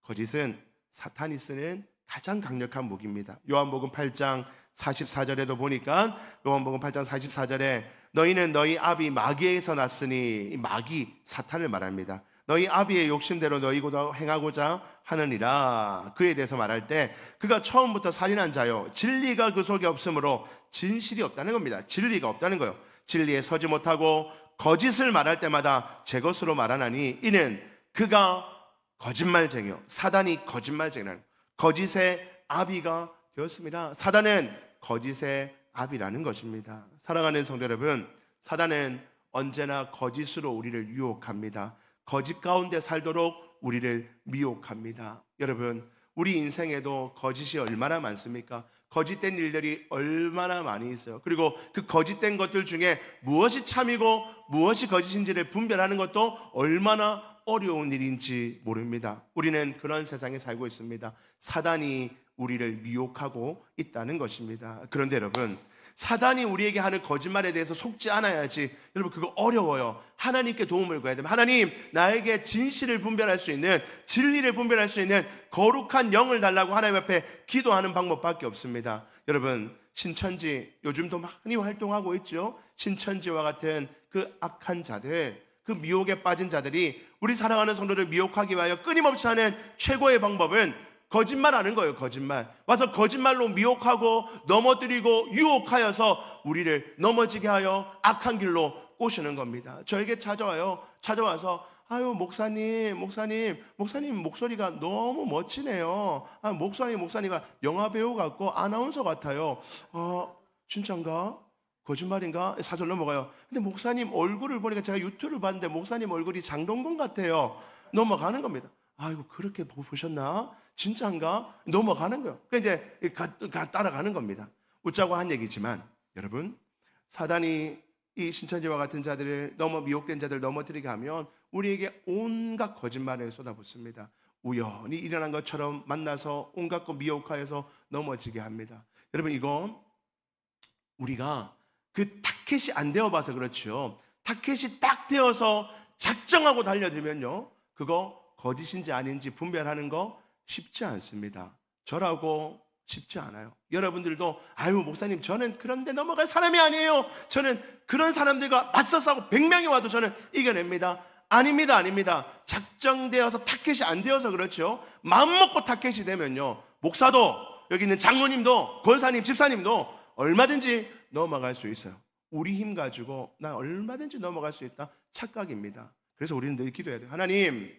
거짓은 사탄이 쓰는 가장 강력한 무기입니다. 요한복음 8장 44절에도 보니까, 요한복음 8장 44절에 너희는 너희 아비 마귀에서 났으니, 이 마귀 사탄을 말합니다. 너희 아비의 욕심대로 너희보다 행하고자 하느니라. 그에 대해서 말할 때 그가 처음부터 살인한 자요, 진리가 그 속에 없으므로 진실이 없다는 겁니다. 진리가 없다는 거예요. 진리에 서지 못하고 거짓을 말할 때마다 제 것으로 말하나니 이는 그가 거짓말쟁이요, 사단이 거짓말쟁이라는, 거짓의 아비가 되었습니다. 사단은 거짓의 아비라는 것입니다. 사랑하는 성도 여러분, 사단은 언제나 거짓으로 우리를 유혹합니다. 거짓 가운데 살도록 우리를 미혹합니다. 여러분, 우리 인생에도 거짓이 얼마나 많습니까? 거짓된 일들이 얼마나 많이 있어요. 그리고 그 거짓된 것들 중에 무엇이 참이고 무엇이 거짓인지를 분별하는 것도 얼마나 어려운 일인지 모릅니다. 우리는 그런 세상에 살고 있습니다. 사단이 우리를 미혹하고 있다는 것입니다. 그런데 여러분, 사단이 우리에게 하는 거짓말에 대해서 속지 않아야지. 여러분, 그거 어려워요. 하나님께 도움을 구해야 됩니다. 하나님, 나에게 진실을 분별할 수 있는, 진리를 분별할 수 있는 거룩한 영을 달라고 하나님 앞에 기도하는 방법밖에 없습니다. 여러분, 신천지 요즘도 많이 활동하고 있죠. 신천지와 같은 그 악한 자들, 그 미혹에 빠진 자들이 우리 사랑하는 성도를 미혹하기 위하여 끊임없이 하는 최고의 방법은 거짓말하는 거예요. 거짓말. 와서 거짓말로 미혹하고 넘어뜨리고 유혹하여서 우리를 넘어지게 하여 악한 길로 꼬시는 겁니다. 저에게 찾아와요. 찾아와서 아유, 목사님 목소리가 너무 멋지네요. 목사님가 영화배우 같고 아나운서 같아요. 진짠가? 거짓말인가? 사절 넘어가요. 근데 목사님 얼굴을 보니까 제가 유튜브를 봤는데 목사님 얼굴이 장동건 같아요. 넘어가는 겁니다. 아이고, 그렇게 보셨나? 진짜인가? 넘어가는 거예요. 그러니까 이제 따라가는 겁니다. 웃자고 한 얘기지만 여러분, 사단이 이 신천지와 같은 자들을 미혹된 자들을 넘어뜨리게 하면 우리에게 온갖 거짓말을 쏟아붓습니다. 우연히 일어난 것처럼 만나서 온갖 거 미혹하여서 넘어지게 합니다. 여러분, 이거 우리가 그 타켓이 안 되어봐서 그렇죠. 타켓이 딱 되어서 작정하고 달려들면요, 그거 거짓인지 아닌지 분별하는 거 쉽지 않습니다. 저라고 쉽지 않아요. 여러분들도 아유, 목사님 저는 그런데 넘어갈 사람이 아니에요. 저는 그런 사람들과 맞서 싸우고 100명이 와도 저는 이겨냅니다. 아닙니다. 작정되어서 타켓이 안 되어서 그렇죠. 마음먹고 타켓이 되면요, 목사도, 여기 있는 장로님도, 권사님, 집사님도 얼마든지 넘어갈 수 있어요. 우리 힘 가지고 나 얼마든지 넘어갈 수 있다, 착각입니다. 그래서 우리는 늘 기도해야 돼요. 하나님,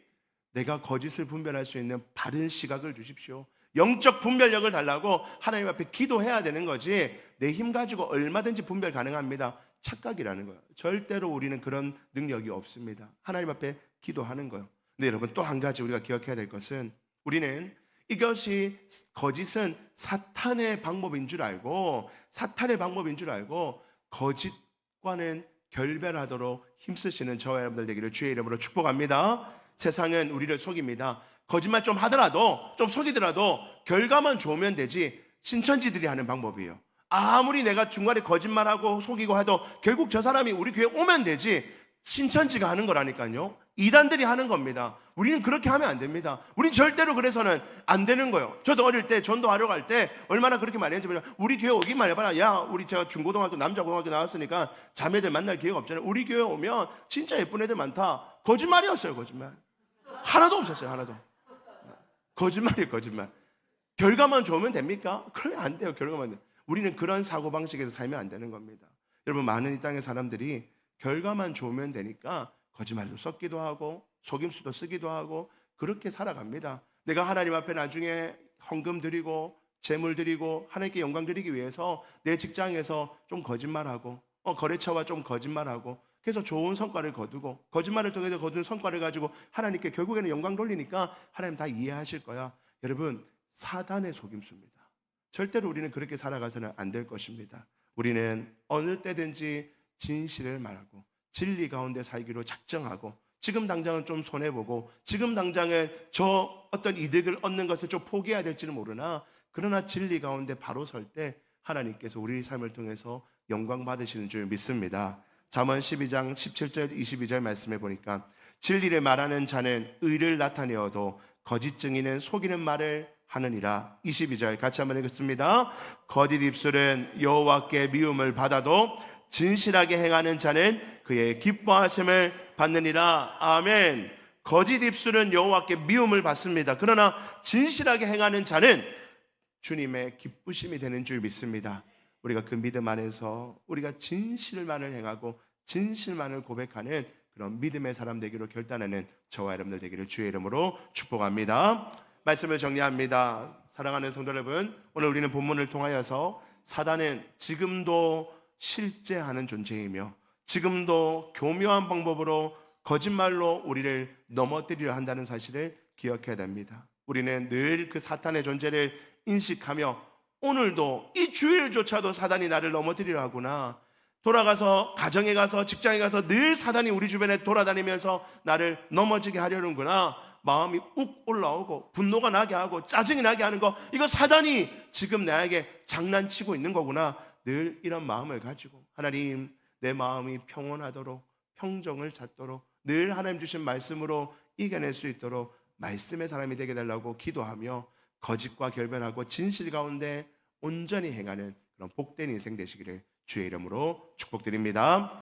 내가 거짓을 분별할 수 있는 바른 시각을 주십시오. 영적 분별력을 달라고 하나님 앞에 기도해야 되는 거지, 내 힘 가지고 얼마든지 분별 가능합니다, 착각이라는 거예요. 절대로 우리는 그런 능력이 없습니다. 하나님 앞에 기도하는 거예요. 근데 여러분, 또 한 가지 우리가 기억해야 될 것은, 우리는 이것이 거짓은 사탄의 방법인 줄 알고 거짓과는 결별하도록 힘쓰시는 저와 여러분들 되기를 주의 이름으로 축복합니다. 세상은 우리를 속입니다. 거짓말 좀 하더라도, 좀 속이더라도 결과만 좋으면 되지, 신천지들이 하는 방법이에요. 아무리 내가 중간에 거짓말하고 속이고 해도 결국 저 사람이 우리 교회 오면 되지, 신천지가 하는 거라니까요. 이단들이 하는 겁니다. 우리는 그렇게 하면 안 됩니다. 우린 절대로 그래서는 안 되는 거예요. 저도 어릴 때 전도하러 갈 때 얼마나 그렇게 많이 했냐면, 우리 교회 오기만 해봐라. 야, 우리 제가 중고등학교 남자고등학교 나왔으니까 자매들 만날 기회가 없잖아요. 우리 교회 오면 진짜 예쁜 애들 많다. 거짓말이었어요. 거짓말 하나도 없었어요. 하나도. 거짓말. 결과만 좋으면 됩니까? 그러면 안 돼요. 결과만 돼요. 우리는 그런 사고방식에서 살면 안 되는 겁니다. 여러분, 많은 이 땅의 사람들이 결과만 좋으면 되니까 거짓말도 섞기도 하고 속임수도 쓰기도 하고 그렇게 살아갑니다. 내가 하나님 앞에 나중에 헌금 드리고 재물 드리고 하나님께 영광 드리기 위해서 내 직장에서 좀 거짓말하고 거래처와 좀 거짓말하고, 그래서 좋은 성과를 거두고 거짓말을 통해서 거둔 성과를 가지고 하나님께 결국에는 영광 돌리니까 하나님 다 이해하실 거야. 여러분, 사단의 속임수입니다. 절대로 우리는 그렇게 살아가서는 안 될 것입니다. 우리는 어느 때든지 진실을 말하고 진리 가운데 살기로 작정하고 지금 당장은 좀 손해보고 지금 당장은 저 어떤 이득을 얻는 것을 좀 포기해야 될지는 모르나 그러나 진리 가운데 바로 설 때 하나님께서 우리 삶을 통해서 영광 받으시는 줄 믿습니다. 잠언 12장 17절 22절 말씀해 보니까 진리를 말하는 자는 의를 나타내어도 거짓 증인은 속이는 말을 하느니라. 22절 같이 한번 읽겠습니다. 거짓 입술은 여호와께 미움을 받아도 진실하게 행하는 자는 그의 기뻐하심을 받느니라. 아멘. 거짓 입술은 여호와께 미움을 받습니다. 그러나 진실하게 행하는 자는 주님의 기쁘심이 되는 줄 믿습니다. 우리가 그 믿음 안에서 우리가 진실만을 행하고 진실만을 고백하는 그런 믿음의 사람 되기로 결단하는 저와 여러분들 되기를 주의 이름으로 축복합니다. 말씀을 정리합니다. 사랑하는 성도 여러분, 오늘 우리는 본문을 통하여서 사단은 지금도 실제하는 존재이며 지금도 교묘한 방법으로 거짓말로 우리를 넘어뜨리려 한다는 사실을 기억해야 됩니다. 우리는 늘 그 사탄의 존재를 인식하며 오늘도 이 주일조차도 사단이 나를 넘어뜨리려 하구나, 돌아가서 가정에 가서 직장에 가서 늘 사단이 우리 주변에 돌아다니면서 나를 넘어지게 하려는구나, 마음이 욱 올라오고 분노가 나게 하고 짜증이 나게 하는 거, 이거 사단이 지금 나에게 장난치고 있는 거구나, 늘 이런 마음을 가지고 하나님, 내 마음이 평온하도록 평정을 찾도록 늘 하나님 주신 말씀으로 이겨낼 수 있도록 말씀의 사람이 되게 달라고 기도하며 거짓과 결별하고 진실 가운데 온전히 행하는 그런 복된 인생 되시기를 주의 이름으로 축복드립니다.